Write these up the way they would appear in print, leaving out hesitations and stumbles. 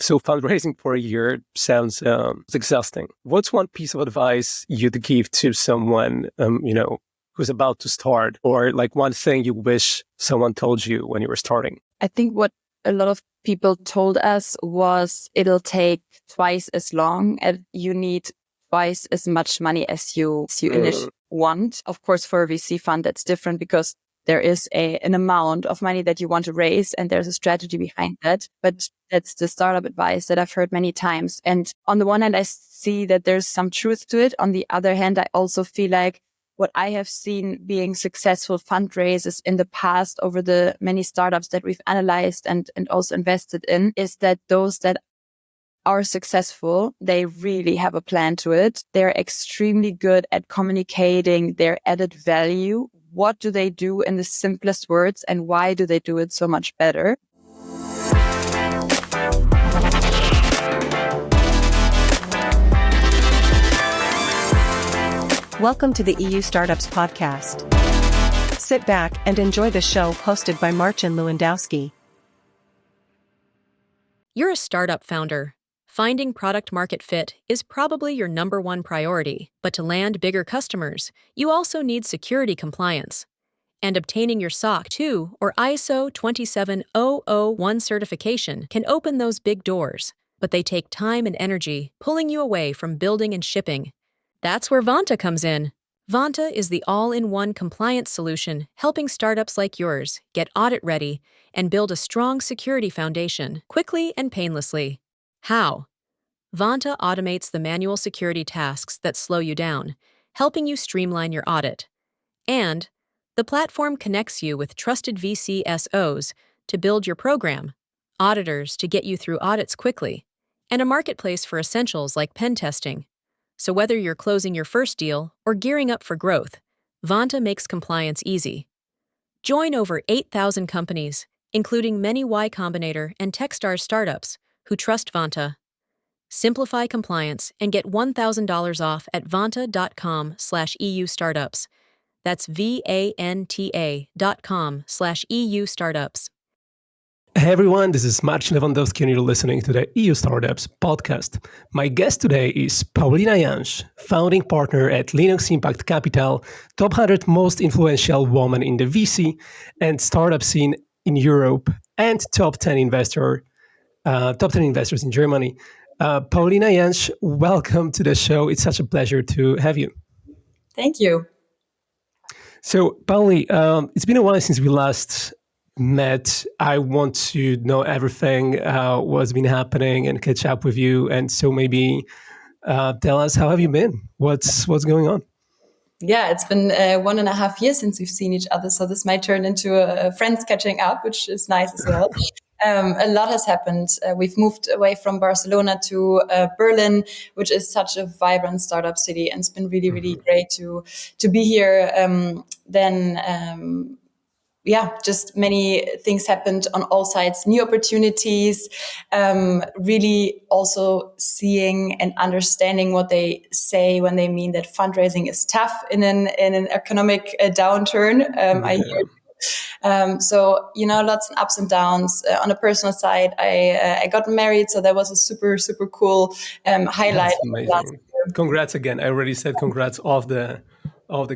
So fundraising for a year sounds exhausting. What's one piece of advice you'd give to someone, who's about to start, or like one thing you wish someone told you when you were starting? I think what a lot of people told us was it'll take twice as long and you need twice as much money as you initially want. Of course, for a VC fund, that's different because there is an amount of money that you want to raise and there's a strategy behind that. But that's the startup advice that I've heard many times. And on the one hand, I see that there's some truth to it. On the other hand, I also feel like what I have seen being successful fundraisers in the past over the many startups that we've analyzed and also invested in is that those that are successful, they really have a plan to it. They're extremely good at communicating their added value. What do they do in the simplest words and why do they do it so much better? Welcome to the EU Startups podcast. Sit back and enjoy the show hosted by Marcin Lewandowski. You're a startup founder. Finding product market fit is probably your number one priority, but to land bigger customers, you also need security compliance. And obtaining your SOC 2 or ISO 27001 certification can open those big doors, but they take time and energy, pulling you away from building and shipping. That's where Vanta comes in. Vanta is the all-in-one compliance solution helping startups like yours get audit ready and build a strong security foundation quickly and painlessly. How? Vanta automates the manual security tasks that slow you down, helping you streamline your audit. And the platform connects you with trusted VCSOs to build your program, auditors to get you through audits quickly, and a marketplace for essentials like pen testing. So whether you're closing your first deal or gearing up for growth, Vanta makes compliance easy. Join over 8,000 companies, including many Y Combinator and Techstars startups, who trust Vanta. Simplify compliance and get $1,000 off at vanta.com/EU startups. That's VANTA.com/EU startups. Hey everyone, this is Marcin Lewandowski and you're listening to the EU Startups podcast. My guest today is Paulina Jansch, founding partner at Leanox Impact Capital, top 100 most influential woman in the VC and startup scene in Europe, and top 10 investors in Germany. Paulina Jansch, welcome to the show. It's such a pleasure to have you. Thank you. So, Pauli, it's been a while since we last met. I want to know everything what's been happening and catch up with you. And so maybe tell us, how have you been? What's going on? Yeah, it's been 1.5 years since we've seen each other. So this might turn into a friends catching up, which is nice as well. A lot has happened. We've moved away from Barcelona to Berlin, which is such a vibrant startup city. And it's been really, really great to be here. Just many things happened on all sides, new opportunities, really also seeing and understanding what they say when they mean that fundraising is tough in an economic downturn. I hear. So, lots of ups and downs. On a personal side, I got married, so that was a super, super cool highlight. That's amazing. Congrats again. I already said congrats off the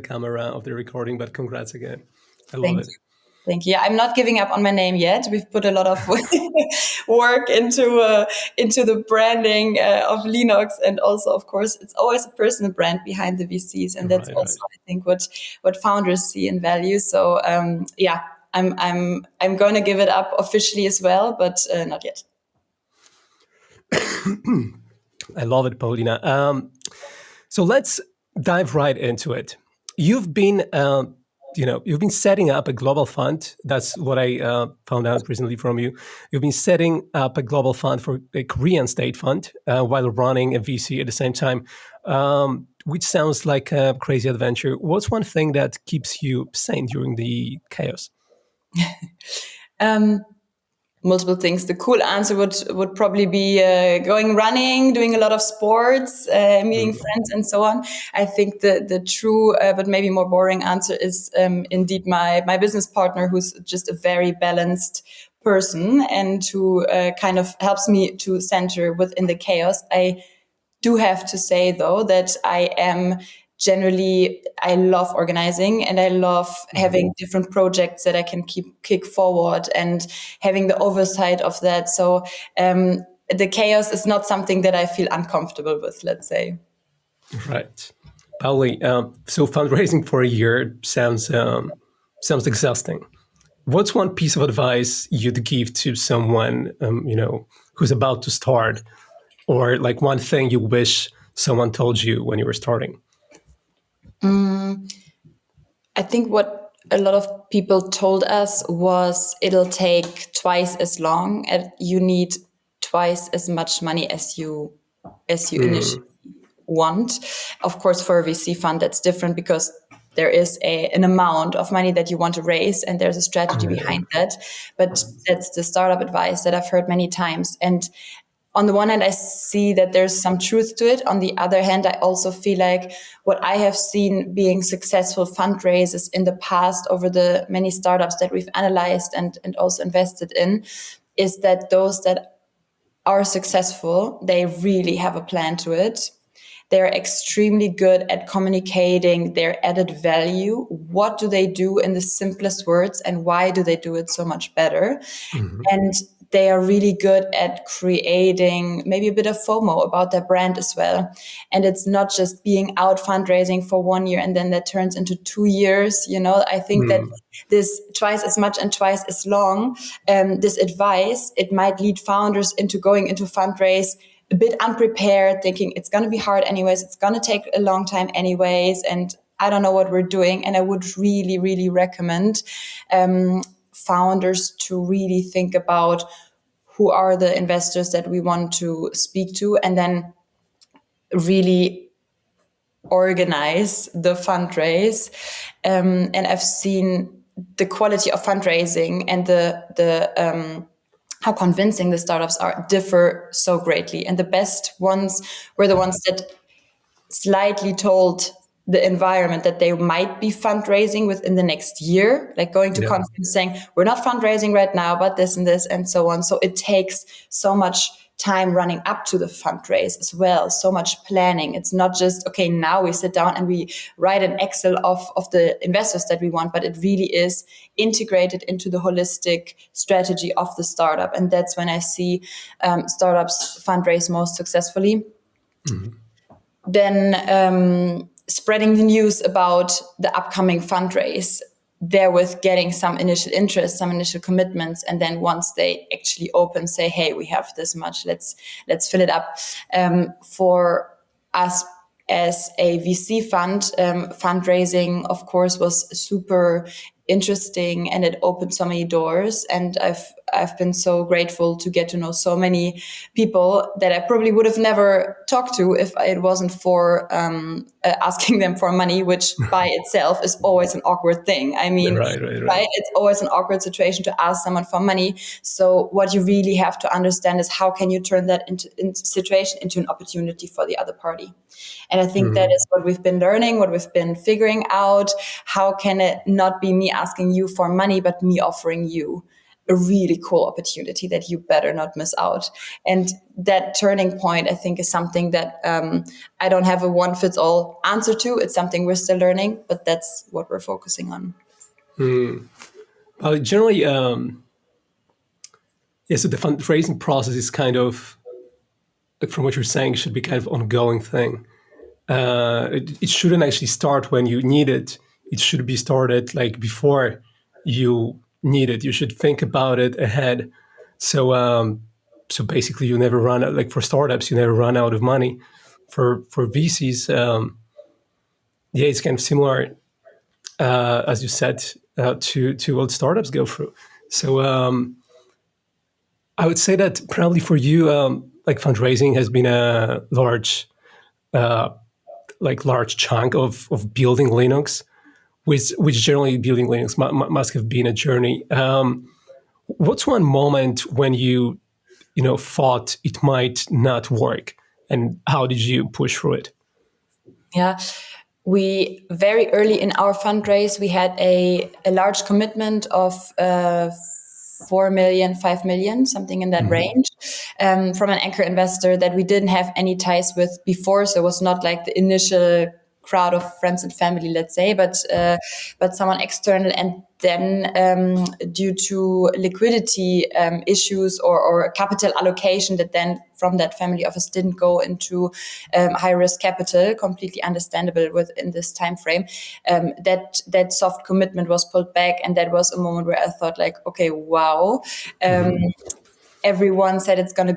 camera, of the recording, but congrats again. I love it. Thank you. I'm not giving up on my name yet. We've put a lot of work into the branding of Leanox, and also, of course, it's always a personal brand behind the VCs, and that's I think, what founders see and value. So, I'm going to give it up officially as well, but not yet. I love it, Paulina. So let's dive right into it. You've been setting up a global fund. That's what I found out recently from you. You've been setting up a global fund for a Korean state fund while running a VC at the same time, which sounds like a crazy adventure. What's one thing that keeps you sane during the chaos? Multiple things. The cool answer would probably be going running, doing a lot of sports, meeting friends, and so on. I think the true, but maybe more boring answer is indeed my business partner, who's just a very balanced person and who kind of helps me to center within the chaos. I do have to say, though, that I love organizing and I love having different projects that I can kick forward and having the oversight of that. So the chaos is not something that I feel uncomfortable with, let's say. Right. Pauli, so fundraising for a year sounds exhausting. What's one piece of advice you'd give to someone, who's about to start, or like one thing you wish someone told you when you were starting? I think what a lot of people told us was it'll take twice as long and you need twice as much money as you initially want. Of course, for a VC fund, that's different because there is an amount of money that you want to raise and there's a strategy behind that. But that's the startup advice that I've heard many times. And on the one hand, I see that there's some truth to it. On the other hand, I also feel like what I have seen being successful fundraisers in the past over the many startups that we've analyzed and also invested in is that those that are successful, they really have a plan to it. They're extremely good at communicating their added value. What do they do in the simplest words and why do they do it so much better? And they are really good at creating maybe a bit of FOMO about their brand as well. And it's not just being out fundraising for 1 year and then that turns into 2 years. I think that this twice as much and twice as long, this advice, it might lead founders into going into fundraise a bit unprepared, thinking it's going to be hard anyways, it's going to take a long time anyways, and I don't know what we're doing. And I would really, really recommend founders to really think about who are the investors that we want to speak to and then really organize the fundraise. And I've seen the quality of fundraising and the how convincing the startups differ so greatly. And the best ones were the ones that slightly told the environment that they might be fundraising within the next year, like going to conference saying, we're not fundraising right now, but this and this and so on. So it takes so much time running up to the fundraise as well, so much planning. It's not just, okay, now we sit down and we write an Excel of the investors that we want, but it really is integrated into the holistic strategy of the startup. And that's when I see startups fundraise most successfully. Then spreading the news about the upcoming fundraise, therewith getting some initial interest, some initial commitments, and then once they actually open, say, hey, we have this much, let's fill it up. For us as a VC fund, fundraising, of course, was super interesting and it opened so many doors. And I've been so grateful to get to know so many people that I probably would have never talked to if it wasn't for asking them for money, which by itself is always an awkward thing. I mean, right? It's always an awkward situation to ask someone for money. So what you really have to understand is how can you turn that situation into an opportunity for the other party? And I think that is what we've been learning, what we've been figuring out. How can it not be me asking you for money, but me offering you a really cool opportunity that you better not miss out? And that turning point, I think, is something that I don't have a one-fits-all answer to. It's something we're still learning, but that's what we're focusing on. Generally, so the fundraising process is kind of, like from what you're saying, should be kind of ongoing thing. It shouldn't actually start when you need it. It should be started like before you need it. You should think about it ahead. So basically, you never run out. Like for startups, you never run out of money. For VCs, it's kind of similar, as you said, to what startups go through. So I would say that probably for you, like fundraising has been a large chunk of building Leanox, which generally building Leanox must have been a journey. What's one moment when you thought it might not work, and how did you push through it? Yeah, we very early in our fundraise, we had a large commitment of 4 million, 5 million, something in that range, from an anchor investor that we didn't have any ties with before. So it was not like the initial crowd of friends and family, let's say, but someone external. And then due to liquidity issues or capital allocation that then from that family office didn't go into high risk capital, completely understandable within this time frame, that soft commitment was pulled back. And that was a moment where I thought like, okay, wow. Everyone said it's going to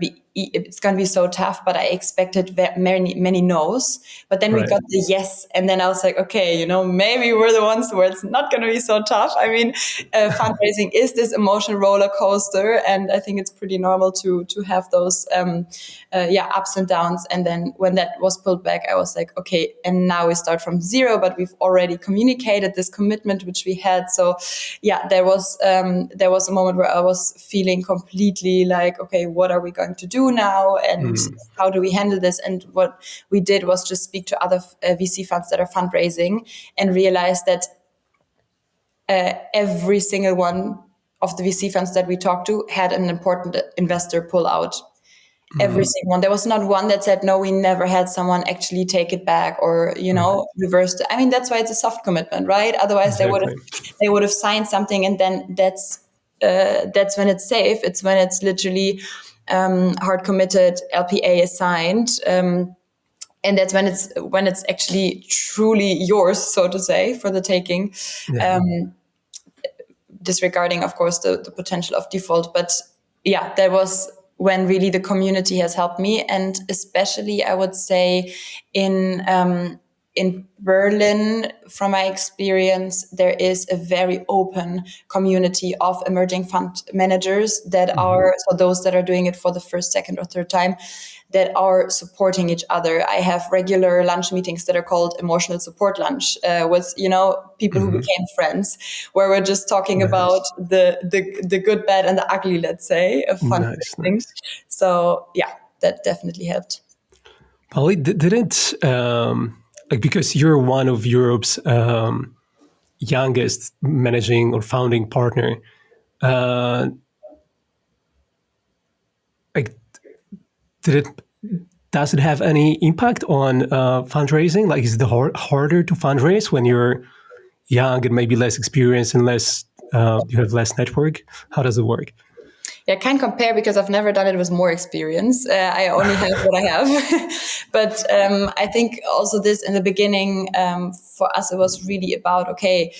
be so tough, but I expected many no's. But then we got the yes, and then I was like, okay, maybe we're the ones where it's not going to be so tough. I mean, fundraising is this emotional roller coaster, and I think it's pretty normal to have those ups and downs. And then when that was pulled back, I was like, okay, and now we start from zero, but we've already communicated this commitment which we had. So yeah, there was a moment where I was feeling completely like, okay, what are we going to do now, and how do we handle this? And what we did was just speak to other VC funds that are fundraising and realize that every single one of the VC funds that we talked to had an important investor pull out. Every single one. There was not one that said, no, we never had someone actually take it back or, reversed it. I mean, that's why it's a soft commitment, right? Otherwise they would have signed something, and then that's when it's safe. It's when it's literally hard committed, LPA is signed, and that's when it's actually truly yours, so to say, for the taking. Disregarding, of course, the potential of default. But yeah, that was when really the community has helped me, and especially I would say in Berlin, from my experience, there is a very open community of emerging fund managers that are, so those that are doing it for the first, second, or third time, that are supporting each other. I have regular lunch meetings that are called emotional support lunch with, people who became friends, where we're just talking about the good, bad, and the ugly, let's say, of fundraising. Nice. So yeah, that definitely helped. Pauli, didn't because you're one of Europe's youngest managing or founding partner, does it have any impact on fundraising? Like, is it harder to fundraise when you're young and maybe less experienced and less you have less network? How does it work? Yeah, I can't compare because I've never done it with more experience. I only have what I have. But I think also this in the beginning, for us, it was really about, okay,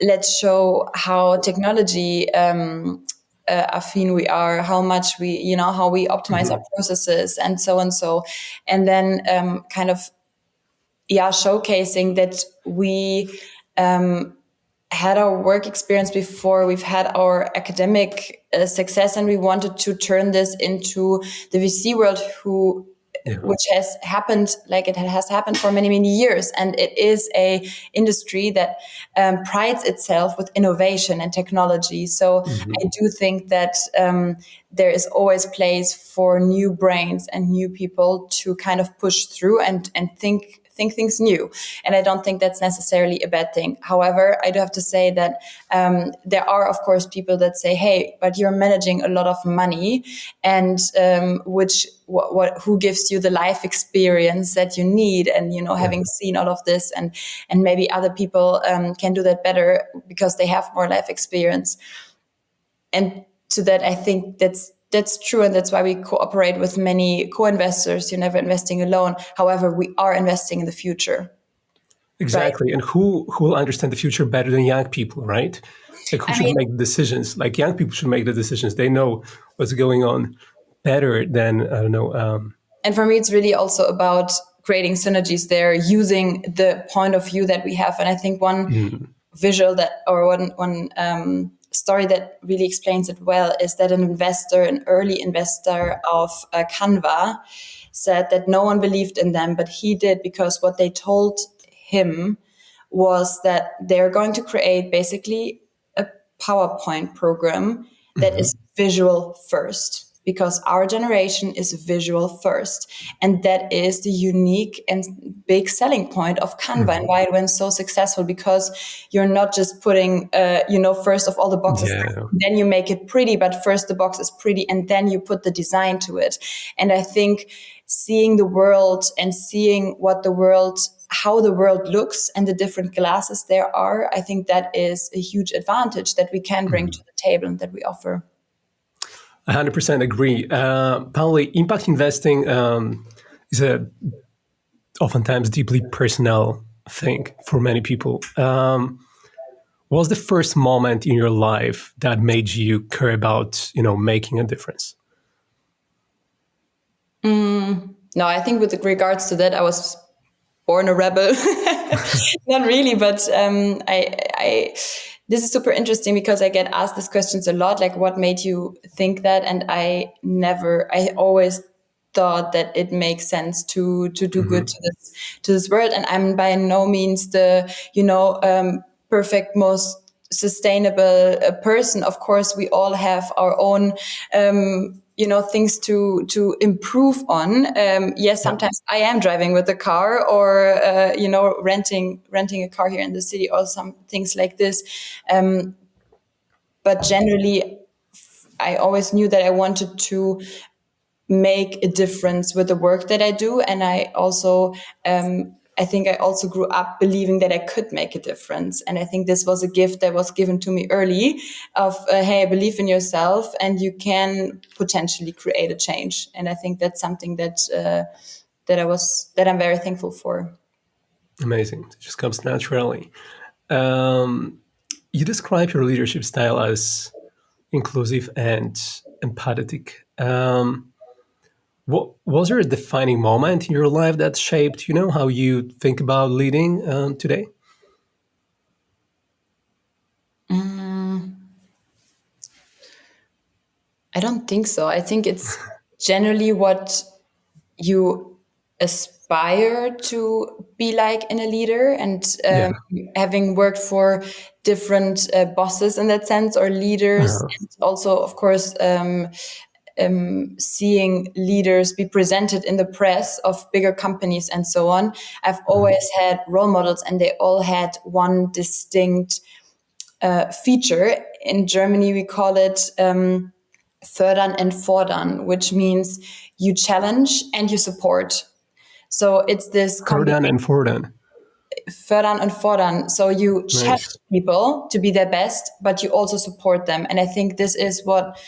let's show how technology affine we are, how much we, how we optimize our processes and so and so. And then showcasing that we had our work experience before, we've had our academic success, and we wanted to turn this into the VC world which has happened, like it has happened for many, many years. And it is a industry that prides itself with innovation and technology. So I do think that there is always place for new brains and new people to kind of push through and think things new. And I don't think that's necessarily a bad thing. However, I do have to say that there are, of course, people that say, hey, but you're managing a lot of money, and who gives you the life experience that you need? And, having seen all of this, and maybe other people can do that better because they have more life experience. And to that, I think that's true, and that's why we cooperate with many co-investors. You're never investing alone. However, we are investing in the future. Exactly. Right? And who will understand the future better than young people, right? Like, who should make decisions? Like, young people should make the decisions. They know what's going on better than, I don't know. And for me, it's really also about creating synergies there, using the point of view that we have. And I think one visual one story that really explains it well is that an early investor of Canva, said that no one believed in them, but he did, because what they told him was that they're going to create basically a PowerPoint program that is visual first. because our generation is visual first. And that is the unique and big selling point of Canva and why it went so successful, because you're not just putting, first of all the boxes, then you make it pretty, but first the box is pretty and then you put the design to it. And I think seeing the world and seeing how the world looks and the different glasses there are, I think that is a huge advantage that we can bring to the table and that we offer. 100% agree. Pauli, impact investing is a oftentimes deeply personal thing for many people. What was the first moment in your life that made you care about, making a difference? No, I think with regards to that, I was born a rebel. Not really, but this is super interesting because I get asked these questions a lot, like what made you think that? And I always thought that it makes sense to do good to this world. And I'm by no means the, perfect, most sustainable person. Of course, we all have our own, things to improve on. Yes, sometimes I am driving with a car or, renting a car here in the city or some things like this. But generally, I always knew that I wanted to make a difference with the work that I do. And I also, I think I also grew up believing that I could make a difference. And I think this was a gift that was given to me early of, hey, believe in yourself and you can potentially create a change. And I think that's something that I'm very thankful for. Amazing. It just comes naturally. You describe your leadership style as inclusive and empathetic. What was there a defining moment in your life that shaped, how you think about leading today? I don't think so. I think it's generally what you aspire to be like in a leader, and having worked for different bosses in that sense, or leaders, and also, of course, seeing leaders be presented in the press of bigger companies and so on. I've always had role models, and they all had one distinct feature. In Germany, we call it fördern and fordern, which means you challenge and you support. So it's this fördern and fordern. Fördern and fordern. So you challenge people to be their best, but you also support them. And I think this is what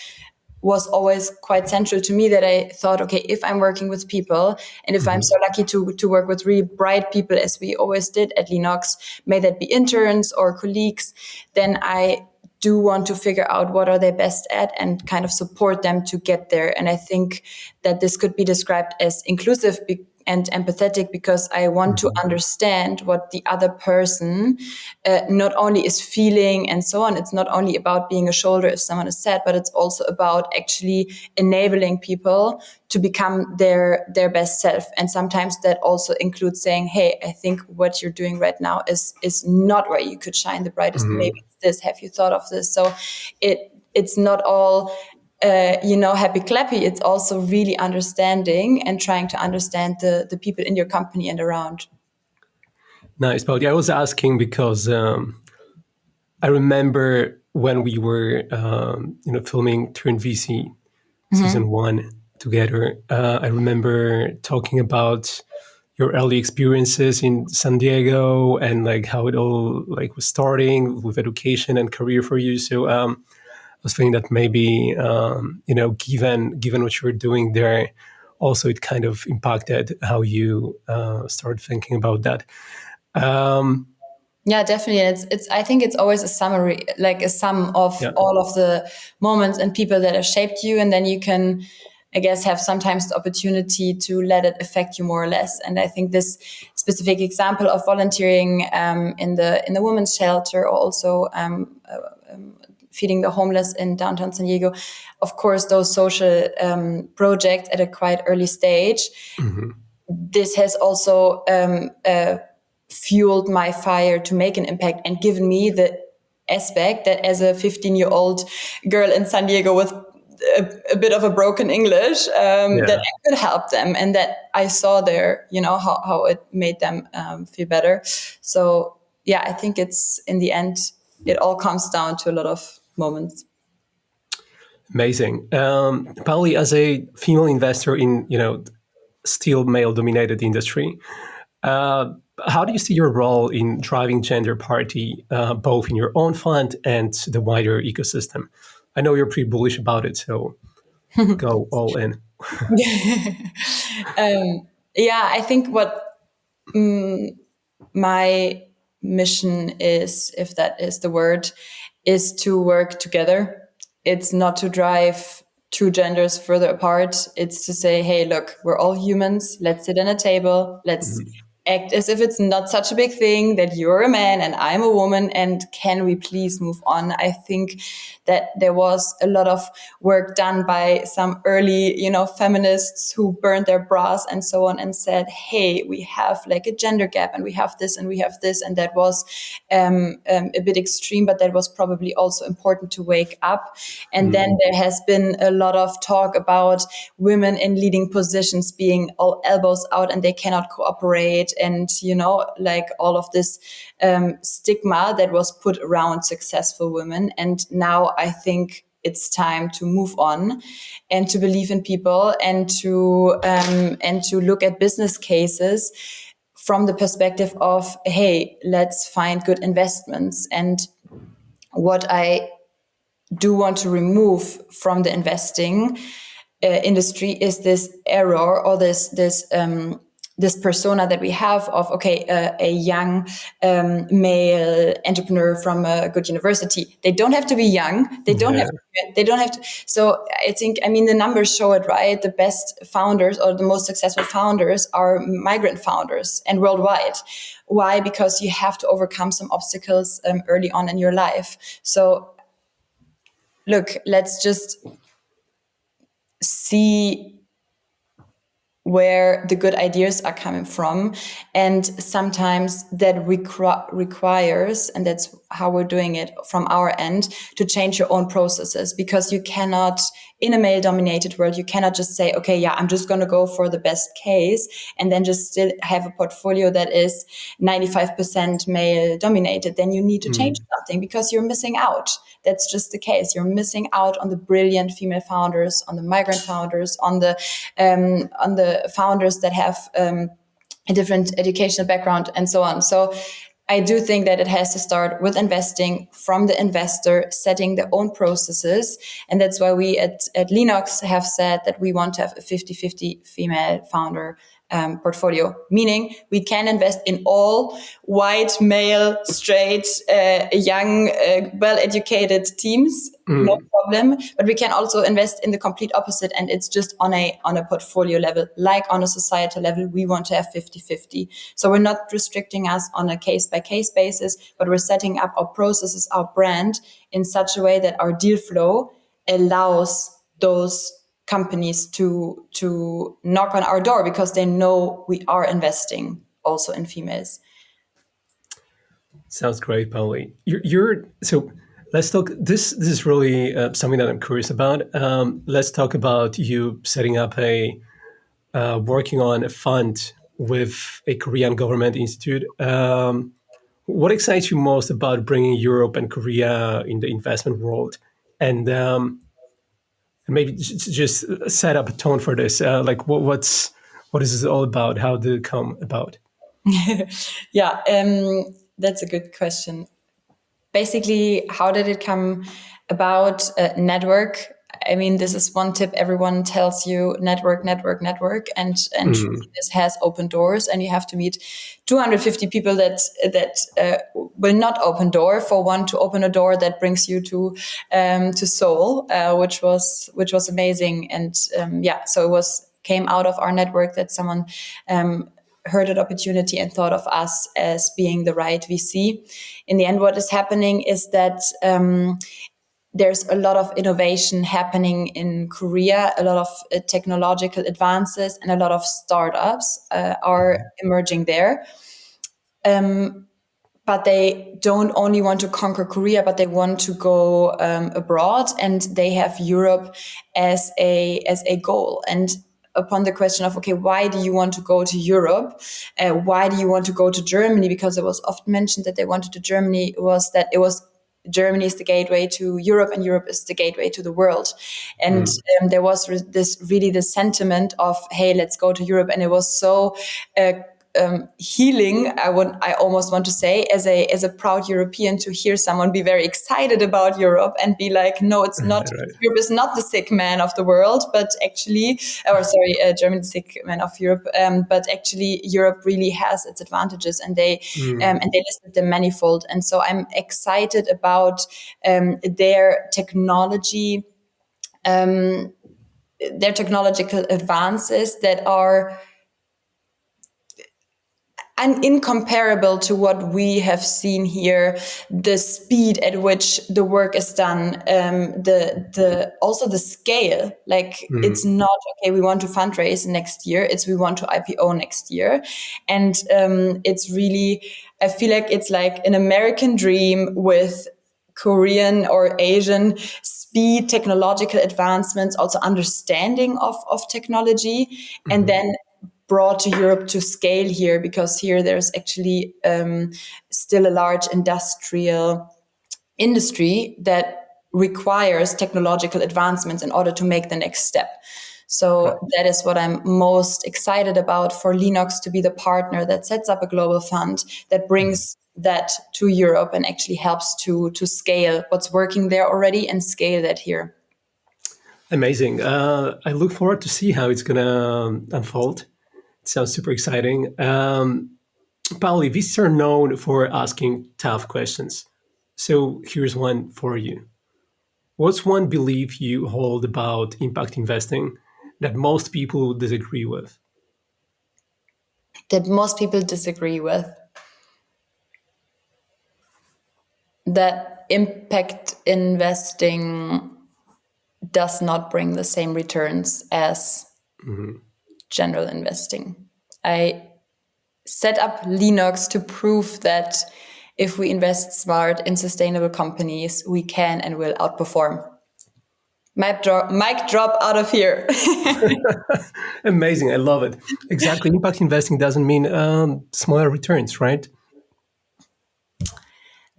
was always quite central to me, that I thought, okay, if I'm working with people, and if I'm so lucky to work with really bright people, as we always did at Leanox, may that be interns or colleagues, then I do want to figure out what are they best at and kind of support them to get there. And I think that this could be described as inclusive and empathetic, because I want to understand what the other person not only is feeling and so on. It's not only about being a shoulder if someone is sad, but it's also about actually enabling people to become their best self. And sometimes that also includes saying, hey, I think what you're doing right now is not where you could shine the brightest. Maybe it's this. Have you thought of this? So it's not all happy clappy. It's also really understanding and trying to understand the people in your company and around. Nice, Pauli. I was asking because I remember when we were, filming Turn VC season 1 together. I remember talking about your early experiences in San Diego and like how it all was starting with education and career for you. So I was thinking that maybe, given what you were doing there, also it kind of impacted how you started thinking about that. Yeah, definitely. I think it's always a summary, like a sum of all of the moments and people that have shaped you. And then you can, I guess, have sometimes the opportunity to let it affect you more or less. And I think this specific example of volunteering in the women's shelter, or also feeding the homeless in downtown San Diego, of course, those social projects at a quite early stage. This has also fueled my fire to make an impact and given me the aspect that as a 15-year-old girl in San Diego with a bit of a broken English, that I could help them, and that I saw there, how it made them feel better. So yeah, I think it's, in the end, it all comes down to a lot of moments. Amazing. Pauli, as a female investor in, still male-dominated industry, how do you see your role in driving gender parity, both in your own fund and the wider ecosystem? I know you're pretty bullish about it, so go all in. Yeah, I think what my mission is, if that is the word, is to work together. It's not to drive two genders further apart. It's to say, hey, look, we're all humans. Let's sit at a table. Let's act as if it's not such a big thing that you're a man and I'm a woman. And can we please move on? I think that there was a lot of work done by some early, feminists who burned their bras and so on and said, hey, we have like a gender gap and we have this and we have this. And that was a bit extreme, but that was probably also important to wake up. And then there has been a lot of talk about women in leading positions being all elbows out and they cannot cooperate. And, like all of this stigma that was put around successful women. And now I think it's time to move on and to believe in people and to look at business cases from the perspective of, hey, let's find good investments. And what I do want to remove from the investing industry is this error or this persona that we have of, a young male entrepreneur from a good university. They don't have to be young. They don't have to. So I think, the numbers show it, right? The best founders or the most successful founders are migrant founders, and worldwide. Why? Because you have to overcome some obstacles early on in your life. So look, let's just see where the good ideas are coming from. And sometimes that requires, and that's how we're doing it from our end, to change your own processes, because you cannot, in a male-dominated world, you cannot just say, okay, yeah, I'm just going to go for the best case and then just still have a portfolio that is 95% male-dominated. Then you need to change something because you're missing out. That's just the case. You're missing out on the brilliant female founders, on the migrant founders, on the founders that have a different educational background and so on. So I do think that it has to start with investing, from the investor setting their own processes. And that's why we at Leanox have said that we want to have a 50-50 female founder portfolio, meaning we can invest in all white, male, straight, young, well-educated teams, no problem. But we can also invest in the complete opposite, and it's just on a portfolio level, like on a societal level. We want to have 50-50. So we're not restricting us on a case-by-case basis, but we're setting up our processes, our brand in such a way that our deal flow allows those companies to knock on our door because they know we are investing also in females. Sounds great, Pauli. So let's talk. This is really something that I'm curious about. Let's talk about you setting up working on a fund with a Korean government institute. What excites you most about bringing Europe and Korea in the investment world? And maybe just set up a tone for this. What is this all about? How did it come about? Yeah, that's a good question. Basically, how did it come about? Network. This is one tip everyone tells you: network. And this has open doors, and you have to meet 250 people that will not open door for one to open a door that brings you to Seoul, which was amazing. And so it came out of our network that someone heard an opportunity and thought of us as being the right VC. In the end, what is happening is that there's a lot of innovation happening in Korea, a lot of technological advances, and a lot of startups are emerging there. but they don't only want to conquer Korea, but they want to go abroad, and they have Europe as a goal. And upon the question of, okay, why do you want to go to Europe? Why do you want to go to Germany? Because it was often mentioned that they wanted to Germany, was that it was Germany is the gateway to Europe, and Europe is the gateway to the world. And there was this sentiment of, hey, let's go to Europe. And it was so healing, I almost want to say, as a proud European, to hear someone be very excited about Europe and be like, no, it's not. Right. Europe is not the sick man of the world, but actually, Germany the sick man of Europe. But actually, Europe really has its advantages, and they listed them manifold. And so I'm excited about their technology, their technological advances that are incomparable to what we have seen here, the speed at which the work is done, also the scale. Like it's not, okay, we want to fundraise next year, it's we want to IPO next year. And it's really, I feel like it's like an American dream with Korean or Asian speed, technological advancements, also understanding of technology, and then brought to Europe to scale here, because here there's actually still a large industry that requires technological advancements in order to make the next step. So that is what I'm most excited about, for Leanox to be the partner that sets up a global fund that brings that to Europe and actually helps to scale what's working there already and scale that here. Amazing. I look forward to see how it's going to unfold. Sounds super exciting. Pauli, VCs are known for asking tough questions. So here's one for you. What's one belief you hold about impact investing that most people disagree with? That most people disagree with? That impact investing does not bring the same returns as general investing. I set up Leanox to prove that if we invest smart in sustainable companies, we can and will outperform. Mic drop out of here. Amazing. I love it. Exactly. Impact investing doesn't mean smaller returns, right?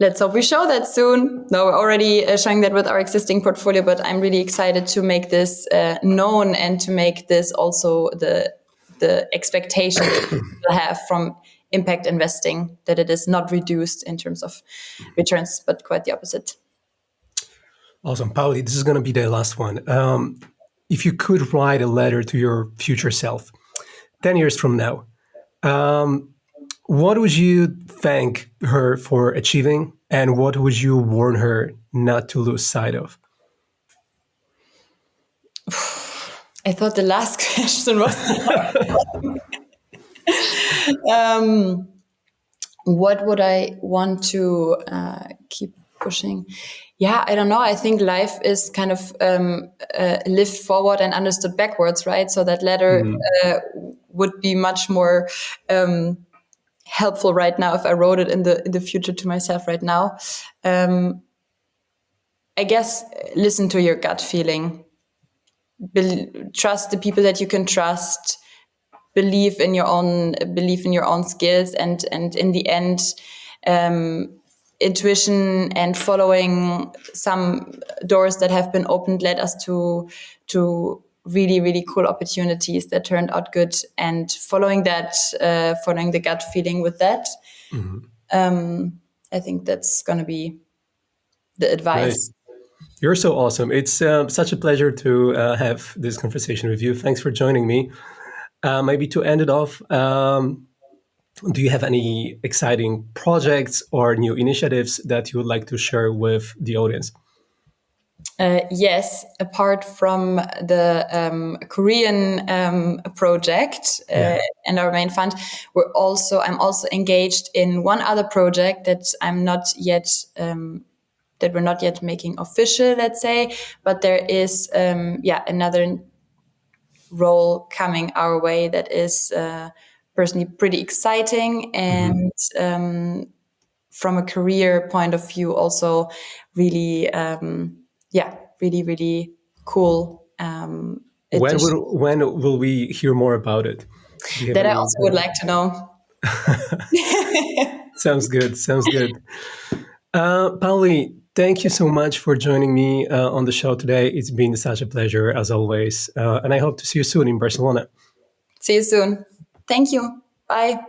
Let's hope we show that soon. No, we're already showing that with our existing portfolio, but I'm really excited to make this known and to make this also the expectation people have from impact investing, that it is not reduced in terms of returns, but quite the opposite. Awesome. Pauli, this is going to be the last one. If you could write a letter to your future self 10 years from now, what would you thank her for achieving, and what would you warn her not to lose sight of? I thought the last question was what would I want to keep pushing? Yeah, I don't know. I think life is kind of lived forward and understood backwards, right? So that letter would be much more helpful right now if I wrote it in the future to myself right now. I guess listen to your gut feeling. Trust the people that you can trust. Believe in your own skills, and in the end, intuition and following some doors that have been opened led us to really, really cool opportunities that turned out good. And following the gut feeling with that, I think that's going to be the advice. Nice. You're so awesome. It's such a pleasure to have this conversation with you. Thanks for joining me. Maybe to end it off, do you have any exciting projects or new initiatives that you would like to share with the audience? Yes, apart from the Korean project and our main fund, I'm also engaged in one other project that that we're not yet making official, let's say, but there is another role coming our way that is personally pretty exciting and from a career point of view, also really, really, really cool. When will we hear more about it? That I also would like to know. Sounds good. Pauli, thank you so much for joining me on the show today. It's been such a pleasure as always. And I hope to see you soon in Barcelona. See you soon. Thank you. Bye.